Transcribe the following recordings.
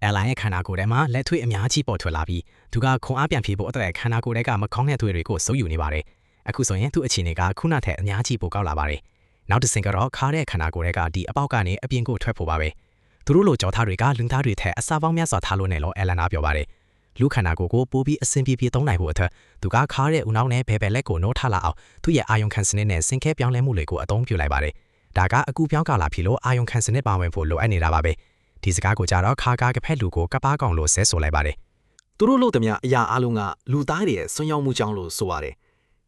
airline ရဲ့ခန္ဓာကိုယ်ထဲမှာလက်ထွေးအများကြီးပေါ်ထွက်လာပြီးသူကခွန်အားပြန်ဖြည့်ဖို့အတွက်ခန္ဓာကိုယ်ထဲကမကောင်းတဲ့သွေးတွေကိုစုပ်ယူနေပါတယ်အခုဆိုရင်သူ့အခြေအနေကခုနထက်အများကြီးပိုကောက်လာပါတယ်နောက်တစ်ဆင့်ကတော့ခါတဲ့ခန္ဓာကိုယ်ထဲကဒီအပေါက်ကနေအပြင်ကိုထွက်ဖို့ပါပဲသူတို့လိုကြောထားတွေကလူသားတွေထက်အစာပေါင်းများစွာထားလို့နေလို့အယ်လန်နာပြောပါတယ်လူခန္ဓာကိုယ်ကိုပိုပြီးအဆင်ပြေပြေသုံးနိုင်ဖို့အတွက်သူကခါတဲ့ဦးနှောက်နဲ့ဘယ်ဘက်လက်ကိုနိုးထလာအောင်သူ့ရဲ့အာယုံခံစနစ်နဲ့ဆင်ခဲပြောင်းလဲမှုတွေကိုအသုံးပြုလိုက်ပါတယ်ဒါကအကူပြောင်းကာလာဖြစ်လို့အာယုံခံစနစ်ပါဝင်ဖို့လိုအပ်နေတာပါပဲဒီစကားကိုကြတော့ခါကားကဖက်လူကိုကပားကောင်လို့ဆဲဆိုလိုက်ပါတယ်သူတို့လို့တမအရာအလုံးကလူသားတွေရဲ့ဆွမ်းရောက်မှုကြောင့်လို့ဆိုပါတယ်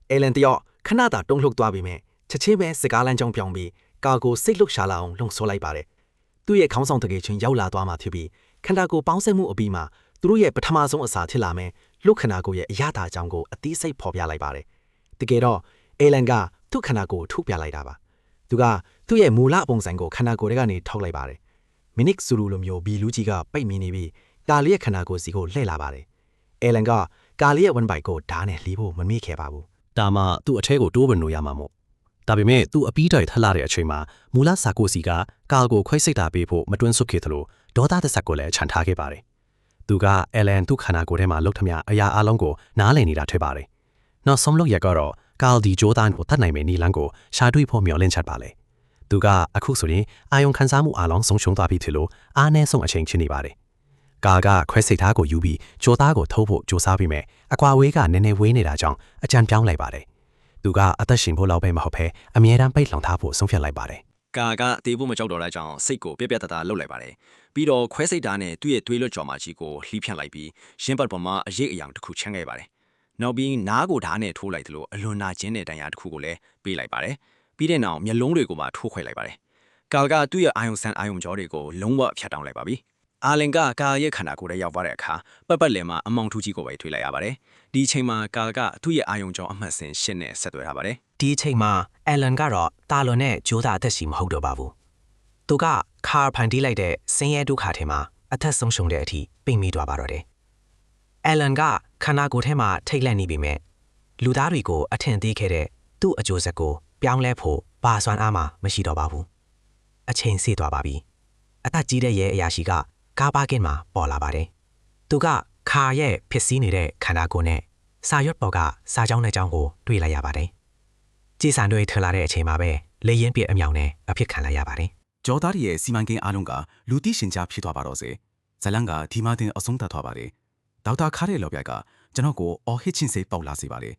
အယ်လန်တယောက်ခဏတာတုံ့လှုပ်သွားပြီးမြဲချက်ချင်းပဲစကားလမ်းကြောင်းပြောင်းပြီးကာကိုစိတ်လှုပ်ရှားလာအောင်လှုံ့ဆော်လိုက်ပါတယ်သူ့ရဲ့ခေါင်းဆောင်တကယ်ချင်းရောက်လာသွားမှဖြစ်ပြီးခန္ဓာကိုယ်ပေါင်းစပ်မှုအပြီးမှာသူတို့ရဲ့ပထမဆုံးအစာဖြစ်လာမယ်လူခန္ဓာကိုယ်ရဲ့အရာတာအကြောင်းကိုအသေးစိတ်ဖော်ပြလိုက်ပါတယ်တကယ်တော့အယ်လန်ကသူ့ခန္ဓာကိုယ်ထုတ်ပြလိုက်တာပါသူကသူ့ရဲ့မူလပုံစံကိုခန္ဓာကိုယ်ထဲကနေထုတ်လိုက်ပါတယ်မိနစ်ဆူလူလိုမျိုးဘီလူကြီးကပိတ်မြင်နေပြီးကာလီရဲ့ခန္ဓာကိုယ်စီကိုလှည့်လာပါတယ်အယ်လန်ကကာလီရဲ့ဝန်ပိုက်ကိုဓာတ်နဲ့လှီးဖို့မမေ့ခဲ့ပါဘူးဒါမှသူ့အထဲကိုတိုးဝင်လို့ရမှာမို့ဒါပေမဲ့သူ့အပီးတိုင်ထလာတဲ့အချိန်မှာမူလစာကိုစီကကာကိုခွဲစိတ်တာပေးဖို့မတွန်းဆုတ်ခဲ့သလိုဒေါသတစ်ဆက်ကိုလည်းခြံထားခဲ့ပါတယ်သူကအယ်လန်သူ့ခန္ဓာကိုယ်ထဲမှာလှုပ်ထမြအရာအလုံးကိုနားလည်နေတာတွေ့ပါတယ်နောက်ဆုံးလို့ရကတော့ကာလ်ဒီဂျိုဒန်ကိုတတ်နိုင်မယ့်နီလန်းကိုရှာတွေ့ဖို့မျှော်လင့်ချက်ပါလေသူကအခုဆိုရင်အာယုံခံစားမှုအလုံးဆုံးရှုံးသွားပြီဖြစ်လို့အားနည်းဆုံးအချိန်ချင်းနေပါတယ်ကာကခွဲစိတ်သားကိုယူပြီးဂျိုသားကိုထိုးဖို့ကြိုးစားပြီးမြဲအကွာဝေးကနည်းနည်းဝေးနေတာကြောင့်အကြံပြောင်းလိုက်ပါတယ်သူကအသက်ရှင်ဖို့လောက်ပဲမဟုတ်ဘဲအမြဲတမ်းပိတ်လှောင်ထားဖို့ဆုံးဖြတ်လိုက်ပါတယ်ကာကတေးဖို့မကြောက်တော့တဲ့ကြောင့်စိတ်ကိုပြက်ပြက်တသားလှုပ်လိုက်ပါတယ်ပြီးတော့ခွဲစိတ်သားနဲ့သူ့ရဲ့သွေးလွတ်ကြော်မာကြီးကိုလှီးဖြန့်လိုက်ပြီးရှင်းပတ်ပေါ်မှာအရေးအယောင်တစ်ခုချမ်းခဲ့ပါတယ်နောက်ပြီးနားကိုဓာတ်နဲ့ထိုးလိုက်သလိုအလွန်နာကျင်းတဲ့တန်ရာတစ်ခုကိုလည်းပေးလိုက်ပါတယ်ပြီးတဲ့နောက်မျက်လုံးတွေကိုမှထိုးခွဲလိုက်ပါတယ်ကာကသူ့ရဲ့အာယုံဆန်အာယုံကြောတွေကိုလုံးဝဖြတ်တောင်းလိုက်ပါပြီအာလင်ကကာရဲ့ခန္ဓာကိုယ်ထဲရောက်သွားတဲ့အခါပတ်လည်မှာအမောင်ထူးကြီးကိုပဲထွေးလိုက်ရပါတယ်ဒီအချိန်မှာကာကသူ့ရဲ့အာယုံကြောအမှတ်စဉ်ရှင်းနဲ့ဆက်သွယ်ထားပါတယ်ဒီအချိန်မှာအယ်လန်ကတော့တာလွန်နဲ့ဂျိုးသားအသက်ရှိမဟုတ်တော့ပါဘူးသူကခါဖန်တီးလိုက်တဲ့ဆင်းရဲဒုက္ခထဲမှာအသက်ဆုံးရှုံးတဲ့အထိပိတ်မိသွားပါတော့တယ်အယ်လန်ကခန္ဓာကိုယ်ထဲမှာထိတ်လန့်နေပြီမဲ့လူသားတွေကိုအထင်သေးခဲ့တဲ့သူ့အကျိုးဆက်ကိုပြောင်းလဲဖို့ဘာစွမ်းအားမှမရှိတော့ပါဘူးအချိန်စေ့သွားပါပြီအသက်ကြီးတဲ့ရဲအရာရှိကကားပါကင်မှာပေါ်လာပါတယ်သူကခါရဲ့ဖြစ်စည်းနေတဲ့ခန္ဓာကိုယ်နဲ့စာရွက်ပေါ်ကစာကြောင်းတဲ့ကြောင်းကိုတွေ့လိုက်ရပါတယ်ကြည်စံတွေထလာတဲ့အချိန်မှာပဲလေရင်ပြည့်အမြောင်နဲ့အဖြစ်ခံလိုက်ရပါတယ်ဂျော်သားရဲ့စီမံကိန်းအားလုံးကလူသိရှင်ကြားဖြစ်သွားပါတော့စေဇလန်ကဒီမာတင်အဆုံးသတ်သွားပါတယ်ဒေါက်တာခါတဲ့လော်ပြိုက်ကကျွန်တော်ကိုအော်ဟစ်ချင်းစိတ်ပေါက်လာစေပါတယ်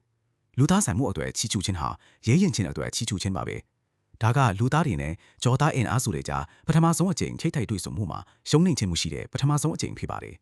လူသားဆိုင်မှုအတွက်ချီချူချင်းဟာရဲရင်ချင်းအတွက်ချီချူချင်းပါပဲဒါကလူသားတွေနဲ့ဂျော်သားအင်အားစုတွေကြားပထမဆုံးအကြိမ်ချိတ်ထိုက်တွေ့ဆုံမှုမှာရှုံးနိမ့်ခြင်းမှုရှိတဲ့ပထမဆုံးအကြိမ်ဖြစ်ပါတယ်